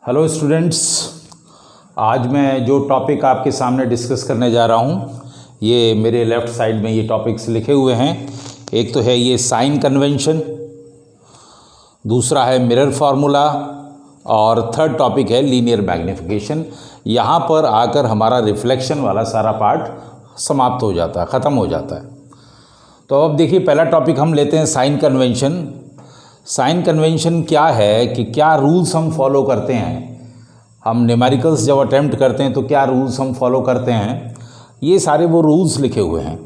Hello students, आज मैं जो टॉपिक आपके सामने डिस्कस करने जा रहा हूँ ये मेरे लेफ़्ट साइड में ये टॉपिक्स लिखे हुए हैं। एक तो है ये साइन कन्वेंशन, दूसरा है मिरर फार्मूला और थर्ड टॉपिक है लीनियर मैग्नीफिकेशन। यहाँ पर आकर हमारा रिफ्लेक्शन वाला सारा पार्ट समाप्त हो जाता है, ख़त्म हो जाता है। तो अब देखिए, पहला टॉपिक हम लेते हैं साइन कन्वेंशन। साइन कन्वेंशन क्या है कि क्या रूल्स हम फॉलो करते हैं, हम न्यूमेरिकल्स जब अटेम्प्ट करते हैं तो क्या रूल्स हम फॉलो करते हैं, ये सारे वो रूल्स लिखे हुए हैं।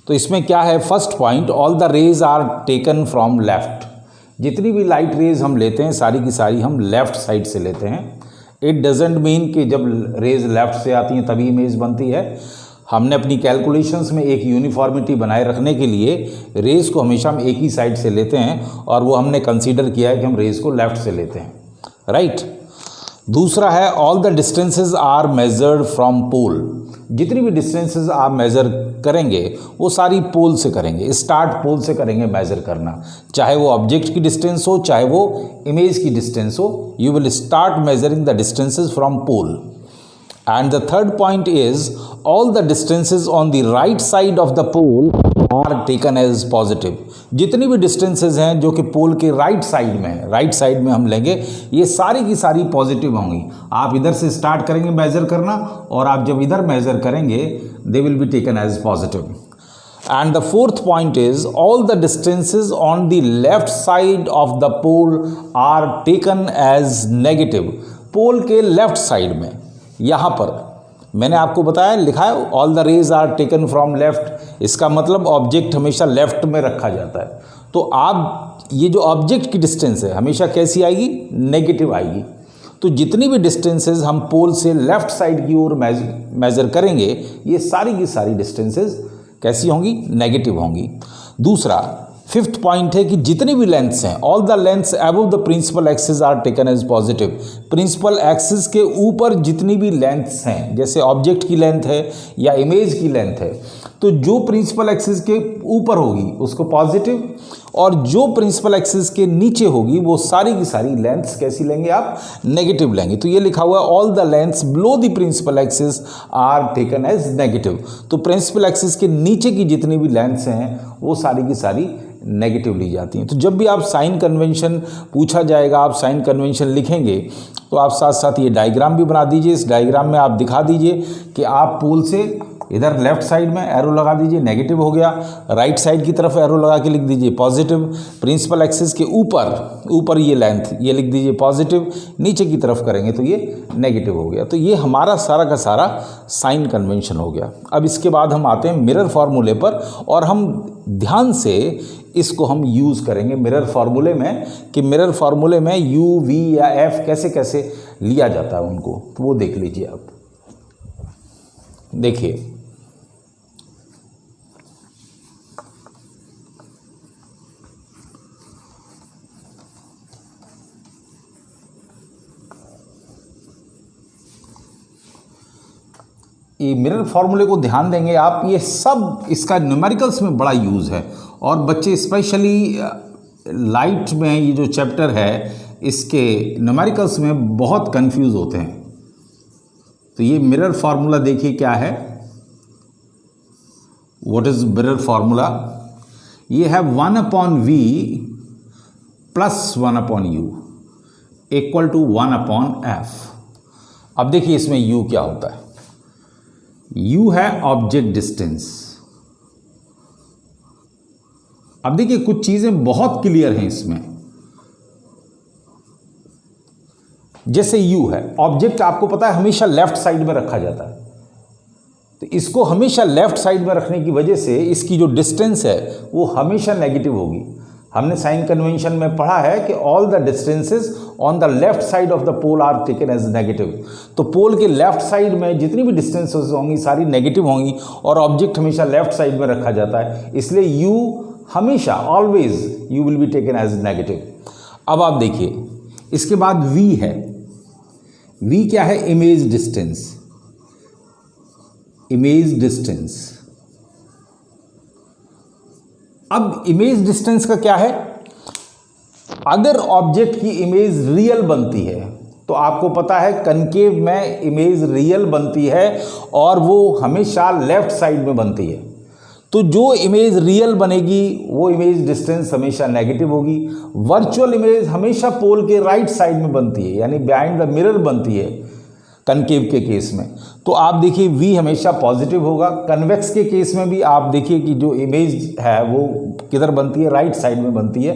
तो इसमें क्या है, first point, all the rays are taken from left. जितनी भी लाइट रेज हम लेते हैं सारी की सारी हम लेफ़्ट साइड से लेते हैं। इट डजेंट मीन कि जब रेज लेफ़्ट से आती हैं तभी इमेज बनती है। हमने अपनी कैलकुलेशंस में एक यूनिफॉर्मिटी बनाए रखने के लिए रेज़ को हमेशा हम एक ही साइड से लेते हैं और वो हमने कंसीडर किया है कि हम रेज़ को लेफ़्ट से लेते हैं, राइट। दूसरा है all the distances are measured from pole. जितनी भी डिस्टेंसेस आप मेज़र करेंगे वो सारी पोल से करेंगे, स्टार्ट पोल से करेंगे मेज़र करना, चाहे वो ऑब्जेक्ट की डिस्टेंस हो चाहे वो इमेज की डिस्टेंस हो। You will start measuring the distances from pole. And the third point is all the distances on the right side of the pole are taken as positive। जितनी भी distances हैं जो कि पोल के राइट साइड में है, right side में हम लेंगे, ये सारी की सारी पॉजिटिव होंगी। आप इधर से स्टार्ट करेंगे मेज़र करना और आप जब इधर मेज़र करेंगे they will be taken as positive. And the fourth point is all the distances on the left side of the pole are taken as negative। पोल के लेफ्ट साइड में यहाँ पर मैंने आपको बताया, लिखा है all the rays are taken from left. इसका मतलब ऑब्जेक्ट हमेशा लेफ्ट में रखा जाता है। तो आप ये जो ऑब्जेक्ट की डिस्टेंस है हमेशा कैसी आएगी, नेगेटिव आएगी। तो जितनी भी डिस्टेंसेस हम पोल से लेफ्ट साइड की ओर मेज़र करेंगे ये सारी की सारी डिस्टेंसेस कैसी होंगी, नेगेटिव होंगी। दूसरा फिफ्थ पॉइंट है कि जितनी भी लेंथ्स हैं, all the lengths above the principal axis are taken as positive. Principal axis के ऊपर जितनी भी लेंथ्स हैं, जैसे ऑब्जेक्ट की लेंथ है या इमेज की लेंथ है, तो जो प्रिंसिपल एक्सिस के ऊपर होगी उसको पॉजिटिव, और जो प्रिंसिपल एक्सिस के नीचे होगी वो सारी की सारी लेंथ्स कैसी लेंगे आप, नेगेटिव लेंगे। तो ये लिखा हुआ है all the lengths below the principal axis are taken as negative. तो प्रिंसिपल एक्सिस के नीचे की जितनी भी लेंथ्स हैं वो सारी की सारी नेगेटिव ली जाती हैं। तो जब भी आप साइन कन्वेंशन पूछा जाएगा, आप साइन कन्वेंशन लिखेंगे तो आप साथ साथ ये डायग्राम भी बना दीजिए। इस डायग्राम में आप दिखा दीजिए कि आप पोल से इधर लेफ्ट साइड में एरो लगा दीजिए, नेगेटिव हो गया, राइट साइड की तरफ एरो लगा के लिख दीजिए पॉजिटिव, प्रिंसिपल एक्सिस के ऊपर ये लेंथ ये लिख दीजिए पॉजिटिव, नीचे की तरफ करेंगे तो ये नेगेटिव हो गया। तो ये हमारा सारा का सारा साइन कन्वेंशन हो गया। अब इसके बाद हम आते हैं मिरर फार्मूले पर, और हम ध्यान से इसको हम यूज़ करेंगे मिरर फार्मूले में कि मिरर फार्मूले में यू, वी या एफ कैसे कैसे लिया जाता है उनको, तो वो देख लीजिए आप। देखिए, ये मिरर फार्मूले को ध्यान देंगे आप, ये सब इसका न्यूमेरिकल्स में बड़ा यूज़ है और बच्चे स्पेशली लाइट में ये जो चैप्टर है इसके न्यूमेरिकल्स में बहुत कंफ्यूज होते हैं। तो ये मिरर फार्मूला देखिए क्या है, व्हाट इज मिरर फार्मूला। ये है 1/v plus 1/u equal to 1/f। अब देखिए इसमें u क्या होता है, u है ऑब्जेक्ट डिस्टेंस। अब देखिए कुछ चीजें बहुत क्लियर हैं इसमें, जैसे u है, ऑब्जेक्ट आपको पता है हमेशा लेफ्ट साइड में रखा जाता है, तो इसको हमेशा लेफ्ट साइड में रखने की वजह से इसकी जो डिस्टेंस है वो हमेशा नेगेटिव होगी। हमने साइन कन्वेंशन में पढ़ा है कि all the distances on the left side of the pole are taken as negative. तो पोल के लेफ्ट साइड में जितनी भी डिस्टेंसेस होंगी सारी नेगेटिव होंगी और ऑब्जेक्ट हमेशा लेफ्ट साइड में रखा जाता है, इसलिए u हमेशा always you will be taken as negative. अब आप देखिए इसके बाद v है, v क्या है, इमेज डिस्टेंस। इमेज डिस्टेंस, अब इमेज डिस्टेंस का क्या है, अगर ऑब्जेक्ट की इमेज रियल बनती है तो आपको पता है कनकेव में इमेज रियल बनती है और वो हमेशा लेफ्ट साइड में बनती है। तो जो इमेज रियल बनेगी वो इमेज डिस्टेंस हमेशा नेगेटिव होगी। वर्चुअल इमेज हमेशा पोल के राइट साइड में बनती है, यानी बिहाइंड द मिरर बनती है कनकेव के केस में। तो आप देखिए v हमेशा पॉजिटिव होगा। कन्वेक्स के केस में भी आप देखिए कि जो इमेज है वो किधर बनती है, राइट साइड में बनती है,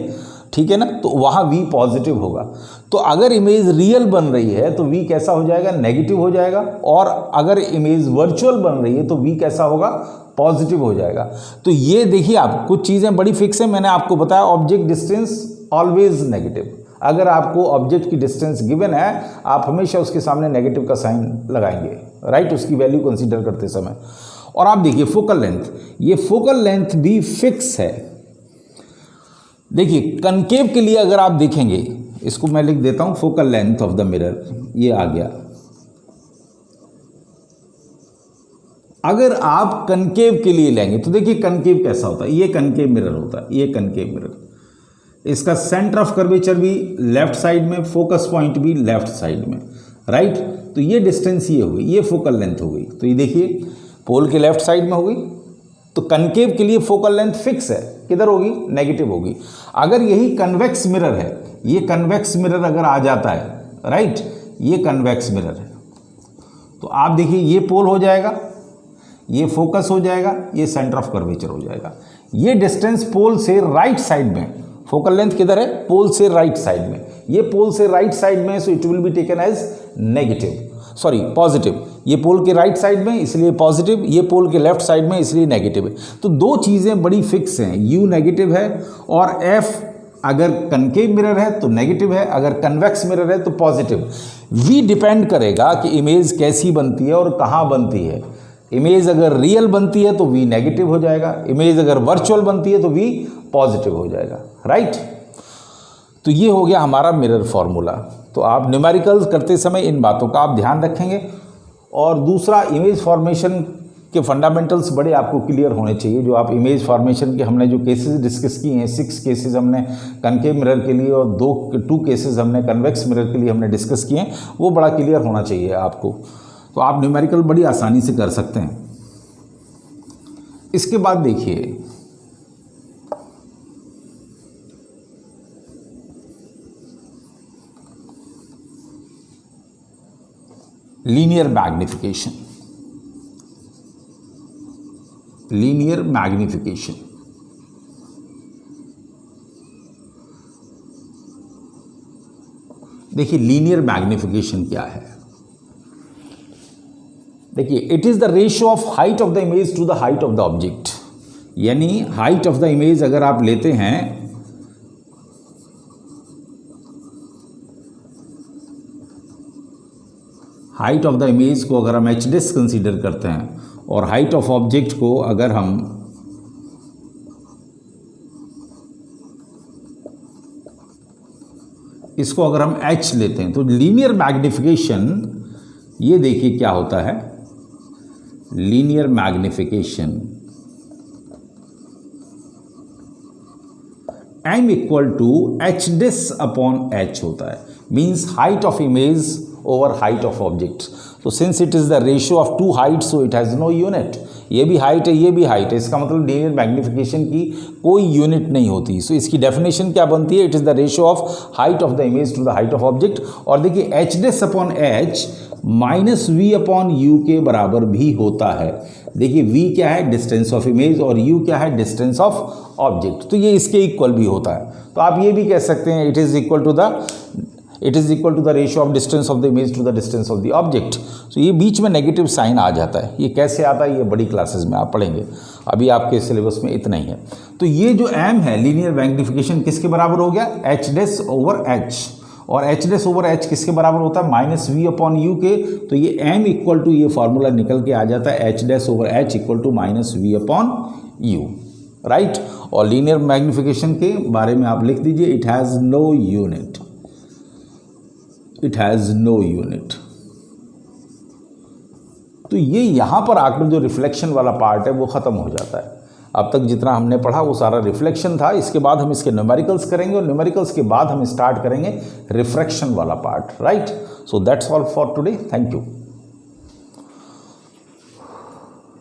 ठीक है ना, तो वहाँ v पॉजिटिव होगा। तो अगर इमेज रियल बन रही है तो v कैसा हो जाएगा, नेगेटिव हो जाएगा, और अगर इमेज वर्चुअल बन रही है तो v कैसा होगा, पॉजिटिव हो जाएगा। तो ये देखिए आप कुछ चीज़ें बड़ी फिक्स है। मैंने आपको बताया ऑब्जेक्ट डिस्टेंस ऑलवेज नेगेटिव। अगर आपको ऑब्जेक्ट की डिस्टेंस गिवन है आप हमेशा उसके सामने नेगेटिव का साइन लगाएंगे, राइट, उसकी वैल्यू कंसीडर करते समय। और आप देखिए फोकल लेंथ, ये फोकल लेंथ भी फिक्स है। देखिए कनकेव के लिए अगर आप देखेंगे, इसको मैं लिख देता हूं, focal length of the mirror, ये आ गया। अगर आप कनकेव के लिए लेंगे तो देखिए कनकेव कैसा होता है, ये कनकेव मिरर होता है, ये कनकेव मिरर, इसका सेंटर ऑफ कर्वेचर भी लेफ्ट साइड में, फोकस पॉइंट भी लेफ्ट साइड में, राइट। तो ये डिस्टेंस ये हो गई, ये फोकल लेंथ हो गई। तो ये देखिए पोल के लेफ्ट साइड में हो गई। तो कनकेव के लिए फोकल लेंथ फिक्स है, किधर होगी, नेगेटिव होगी। अगर यही कन्वेक्स मिरर है, ये कन्वेक्स मिरर अगर आ जाता है, राइट, ये कन्वेक्स मिरर है, तो आप देखिए ये पोल हो जाएगा, ये फोकस हो जाएगा, ये सेंटर ऑफ कर्वेचर हो जाएगा। ये डिस्टेंस पोल से राइट साइड में, फोकल लेंथ किधर है, पोल से राइट साइड में, ये पोल से राइट साइड में, so it will be taken as negative, sorry positive. ये पोल के राइट साइड में इसलिए पॉजिटिव, ये पोल के लेफ्ट साइड में इसलिए नेगेटिव है। तो दो चीज़ें बड़ी फिक्स हैं, यू नेगेटिव है और एफ अगर कनकेव मिरर है तो नेगेटिव है, अगर कन्वेक्स मिरर है तो पॉजिटिव। वी डिपेंड करेगा कि इमेज कैसी बनती है और कहाँ बनती है। इमेज अगर रियल बनती है तो वी नेगेटिव हो जाएगा, इमेज अगर वर्चुअल बनती है तो वी पॉजिटिव हो जाएगा, राइट। तो ये हो गया हमारा मिरर फॉर्मूला। तो आप न्यूमेरिकल्स करते समय इन बातों का आप ध्यान रखेंगे। और दूसरा, इमेज फॉर्मेशन के फंडामेंटल्स बड़े आपको क्लियर होने चाहिए। जो आप इमेज फॉर्मेशन के हमने जो केसेस डिस्कस किए हैं, 6 केसेस हमने कनकेव मिरर के लिए और 2 केसेस हमने कन्वेक्स मिरर के लिए हमने डिस्कस किए हैं, वो बड़ा क्लियर होना चाहिए आपको। तो आप न्यूमेरिकल बड़ी आसानी से कर सकते हैं। इसके बाद देखिए लीनियर मैग्निफिकेशन। लीनियर मैग्निफिकेशन देखिए लीनियर मैग्निफिकेशन क्या है। देखिए it is the ratio of height of the image to the height of the object. यानी हाइट ऑफ द इमेज अगर आप लेते हैं, हाइट ऑफ द इमेज को अगर हम एच डिस कंसीडर करते हैं और हाइट ऑफ ऑब्जेक्ट को अगर हम इसको अगर हम h लेते हैं, तो लीनियर मैग्निफिकेशन, ये देखिए क्या होता है, linear magnification m equal to h dash upon h होता है, means height of image over height of object. तो since it is the ratio of 2 height, so it has no unit. ये भी हाइट है, ये भी हाइट है, इसका मतलब लीनियर मैग्निफिकेशन की कोई यूनिट नहीं होती। सो इसकी डेफिनेशन क्या बनती है, it is the ratio of height of the image to the height of object. और देखिए H dash upon H minus V upon U के बराबर भी होता है। देखिए v क्या है, डिस्टेंस ऑफ इमेज, और u क्या है, डिस्टेंस ऑफ ऑब्जेक्ट। तो ये इसके इक्वल भी होता है। तो आप ये भी कह सकते हैं it is equal to the ratio of distance of the image to the distance of the object. तो ये बीच में नेगेटिव साइन आ जाता है। ये कैसे आता है, ये बड़ी क्लासेस में आप पढ़ेंगे, अभी आपके सिलेबस में इतना ही है। तो ये जो m है, लीनियर मैग्निफिकेशन किसके बराबर हो गया, एच डिस ओवर h, और एच डिस ओवर h किसके बराबर होता है, माइनस वी अपॉन यू के। तो ये m इक्वल टू, ये फार्मूला निकल के आ जाता है H dash over h equal to minus V upon U, right. और लीनियर मैग्निफिकेशन के बारे में आप लिख दीजिए, it has no unit, it has no unit. तो ये यहाँ पर आकर जो रिफ्लेक्शन वाला पार्ट है वो ख़त्म हो जाता है। अब तक जितना हमने पढ़ा वो सारा रिफ्लेक्शन था। इसके बाद हम इसके न्यूमेरिकल्स करेंगे और न्यूमेरिकल्स के बाद हम स्टार्ट करेंगे रिफ्रैक्शन वाला part, right. So that's all for today, thank you.